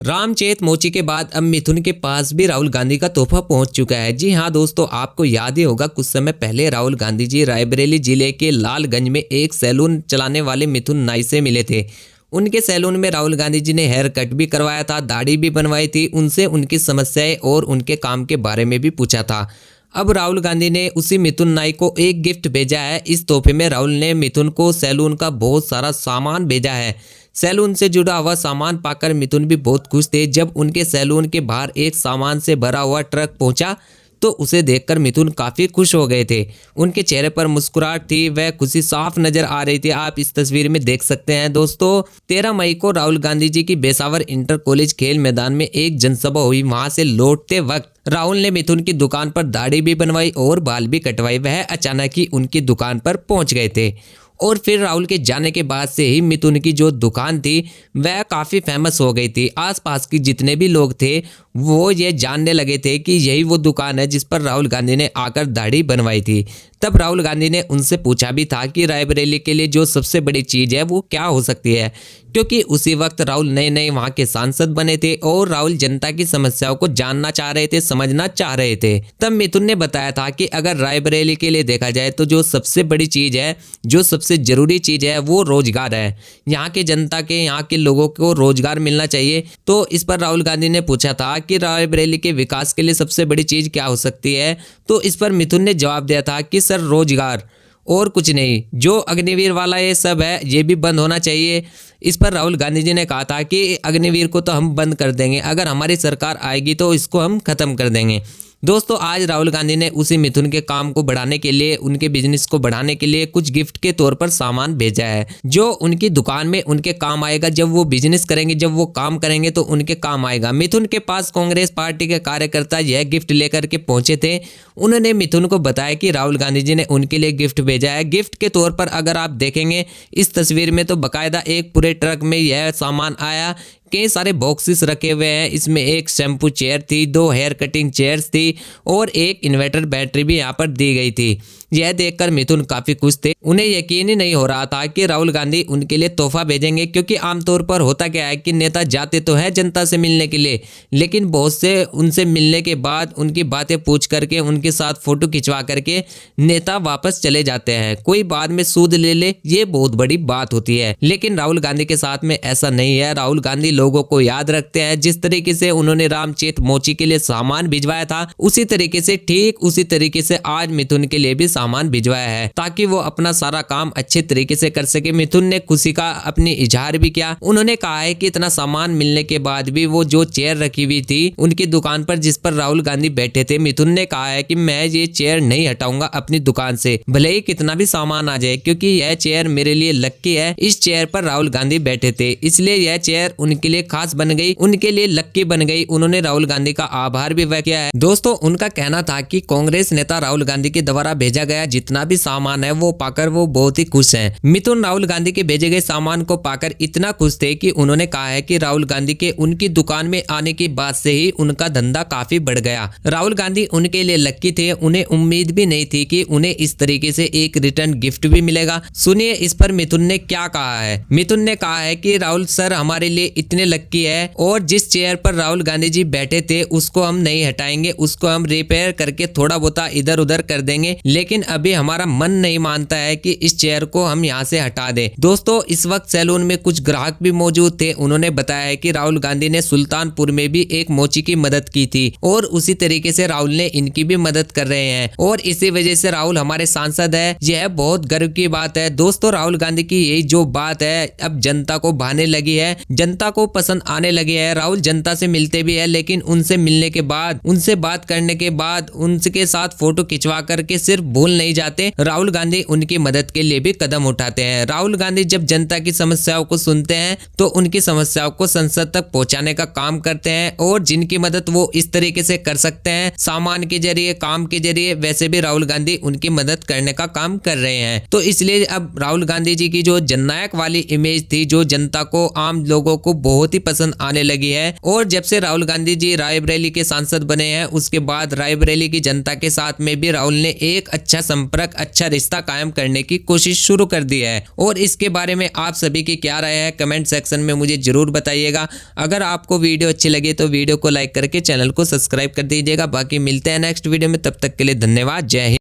रामचेत मोची के बाद अब मिथुन के पास भी राहुल गांधी का तोहफा पहुंच चुका है। जी हां दोस्तों, आपको याद ही होगा कुछ समय पहले राहुल गांधी जी रायबरेली जिले के लालगंज में एक सैलून चलाने वाले मिथुन नाई से मिले थे। उनके सैलून में राहुल गांधी जी ने हेयर कट भी करवाया था, दाढ़ी भी बनवाई थी, उनसे उनकी समस्याएं और उनके काम के बारे में भी पूछा था। अब राहुल गांधी ने उसी मिथुन नाई को एक गिफ्ट भेजा है। इस तोहफे में राहुल ने मिथुन को सैलून का बहुत सारा सामान भेजा है। सैलून से जुड़ा हुआ सामान पाकर मिथुन भी बहुत खुश थे। जब उनके सैलून के बाहर एक सामान से भरा हुआ ट्रक पहुंचा तो उसे देखकर मिथुन काफ़ी खुश हो गए थे। उनके चेहरे पर मुस्कुराहट थी, वह खुशी साफ नजर आ रही थी। आप इस तस्वीर में देख सकते हैं दोस्तों। 13 मई को राहुल गांधी जी की बेसावर इंटर कॉलेज खेल मैदान में एक जनसभा हुई। वहां से लौटते वक्त राहुल ने मिथुन की दुकान पर दाढ़ी भी बनवाई और बाल भी कटवाई। वह अचानक ही उनकी दुकान पर पहुंच गए थे और फिर राहुल के जाने के बाद से ही मिथुन की जो दुकान थी वह काफ़ी फेमस हो गई थी। आसपास के जितने भी लोग थे वो ये जानने लगे थे कि यही वो दुकान है जिस पर राहुल गांधी ने आकर दाढ़ी बनवाई थी। तब राहुल गांधी ने उनसे पूछा भी था कि रायबरेली के लिए जो सबसे बड़ी चीज़ है वो क्या हो सकती है, क्योंकि उसी वक्त राहुल नए नए वहाँ के सांसद बने थे और राहुल जनता की समस्याओं को जानना चाह रहे थे, समझना चाह रहे थे। तब मिथुन ने बताया था कि अगर रायबरेली के लिए देखा जाए तो जो सबसे बड़ी चीज़ है, जो सबसे ज़रूरी चीज़ है वो रोजगार है। यहाँ के जनता के, यहाँ के लोगों को रोजगार मिलना चाहिए। तो इस पर राहुल गांधी ने पूछा था कि रायबरेली के विकास के लिए सबसे बड़ी चीज़ क्या हो सकती है। तो इस पर मिथुन ने जवाब दिया था कि सर रोजगार और कुछ नहीं, जो अग्निवीर वाला ये सब है ये भी बंद होना चाहिए। इस पर राहुल गांधी जी ने कहा था कि अग्निवीर को तो हम बंद कर देंगे, अगर हमारी सरकार आएगी तो इसको हम खत्म कर देंगे। दोस्तों, आज राहुल गांधी ने उसी मिथुन के काम को बढ़ाने के लिए, उनके बिजनेस को बढ़ाने के लिए कुछ गिफ्ट के तौर पर सामान भेजा है जो उनकी दुकान में उनके काम आएगा। जब वो बिजनेस करेंगे, जब वो काम करेंगे तो उनके काम आएगा। मिथुन के पास कांग्रेस पार्टी के कार्यकर्ता यह गिफ्ट लेकर के पहुंचे थे। उन्होंने मिथुन को बताया कि राहुल गांधी जी ने उनके लिए गिफ्ट भेजा है। गिफ्ट के तौर पर अगर आप देखेंगे इस तस्वीर में तो बाकायदा एक पूरे ट्रक में यह सामान आया। कई सारे बॉक्सेस रखे हुए हैं। इसमें एक शैम्पू चेयर थी, 2 हेयर कटिंग चेयर्स थी और एक इन्वर्टर बैटरी भी यहाँ पर दी गई थी। यह देखकर मिथुन काफ़ी खुश थे। उन्हें यकीन ही नहीं हो रहा था कि राहुल गांधी उनके लिए तोहफा भेजेंगे, क्योंकि आमतौर पर होता क्या है कि नेता जाते तो है जनता से मिलने के लिए, लेकिन बहुत से उनसे मिलने के बाद उनकी बातें पूछ करके, उनके साथ फ़ोटो खिंचवा करके नेता वापस चले जाते हैं। कोई बाद में सूद ले, ये बहुत बड़ी बात होती है। लेकिन राहुल गांधी के साथ में ऐसा नहीं है। राहुल गांधी लोगों को याद रखते हैं। जिस तरीके से उन्होंने रामचेत मोची के लिए सामान भिजवाया था, उसी तरीके से, ठीक उसी तरीके से आज मिथुन के लिए भी सामान भिजवाया है, ताकि वो अपना सारा काम अच्छे तरीके से कर सके। मिथुन ने खुशी का अपनी इजहार भी किया। उन्होंने कहा है कि इतना सामान मिलने के बाद भी वो जो चेयर रखी हुई थी उनकी दुकान पर, जिस पर राहुल गांधी बैठे थे, मिथुन ने कहा है कि मैं ये चेयर नहीं हटाऊंगा अपनी दुकान से, भले ही कितना भी सामान आ जाए, क्योंकि यह चेयर मेरे लिए लक्की है। इस चेयर पर राहुल गांधी बैठे थे, इसलिए यह चेयर उनके लिए खास बन गई, उनके लिए लक्की बन गई। उन्होंने राहुल गांधी का आभार भी व्यक्त किया है। दोस्तों, उनका कहना था कि कांग्रेस नेता राहुल गांधी के द्वारा भेजा गया जितना भी सामान है वो पाकर वो बहुत ही खुश हैं। मिथुन राहुल गांधी के भेजे गए सामान को पाकर इतना खुश थे कि उन्होंने कहा है कि राहुल गांधी के उनकी दुकान में आने के बाद से ही उनका धंधा काफी बढ़ गया। राहुल गांधी उनके लिए लक्की थे। उन्हें उम्मीद भी नहीं थी कि उन्हें इस तरीके से एक रिटर्न गिफ्ट भी मिलेगा। सुनिए इस पर मिथुन ने क्या कहा है। मिथुन ने कहा है कि राहुल सर हमारे लिए इतने लक्की है, और जिस चेयर पर राहुल गांधी जी बैठे थे उसको हम नहीं हटाएंगे, उसको हम रिपेयर करके थोड़ा बहुत इधर उधर कर देंगे, लेकिन अभी हमारा मन नहीं मानता है कि इस चेयर को हम यहाँ से हटा दें। दोस्तों, इस वक्त सैलून में कुछ ग्राहक भी मौजूद थे। उन्होंने बताया है कि राहुल गांधी ने सुल्तानपुर में भी एक मोची की मदद की थी और उसी तरीके से राहुल ने इनकी भी मदद कर रहे हैं, और इसी वजह से राहुल हमारे सांसद है। यह बहुत गर्व की बात है। दोस्तों, राहुल गांधी की यही जो बात है अब जनता को भाने लगी है, जनता को पसंद आने लगी है। राहुल जनता से मिलते भी है, लेकिन उनसे मिलने के बाद, उनसे बात करने के बाद, उनके साथ फोटो खिंचवा करके सिर्फ भूल नहीं जाते, राहुल गांधी उनकी मदद के लिए भी कदम उठाते हैं। राहुल गांधी जब जनता की समस्याओं को सुनते हैं तो उनकी समस्याओं को संसद तक पहुंचाने का काम करते हैं, और जिनकी मदद वो इस तरीके से कर सकते हैं, सामान के जरिए, काम के जरिए, वैसे भी राहुल गांधी उनकी मदद करने का काम कर रहे हैं। तो इसलिए अब राहुल गांधी जी की जो जननायक वाली इमेज थी, जो जनता को, आम लोगों को बहुत ही पसंद आने लगी है, और जब से राहुल गांधी जी रायबरेली के सांसद बने हैं उसके बाद रायबरेली की जनता के साथ में भी राहुल ने एक अच्छा बढ़िया संपर्क, अच्छा रिश्ता कायम करने की कोशिश शुरू कर दी है। और इसके बारे में आप सभी की क्या राय है कमेंट सेक्शन में मुझे जरूर बताइएगा। अगर आपको वीडियो अच्छी लगी तो वीडियो को लाइक करके चैनल को सब्सक्राइब कर दीजिएगा। बाकी मिलते हैं नेक्स्ट वीडियो में, तब तक के लिए धन्यवाद। जय हिंद।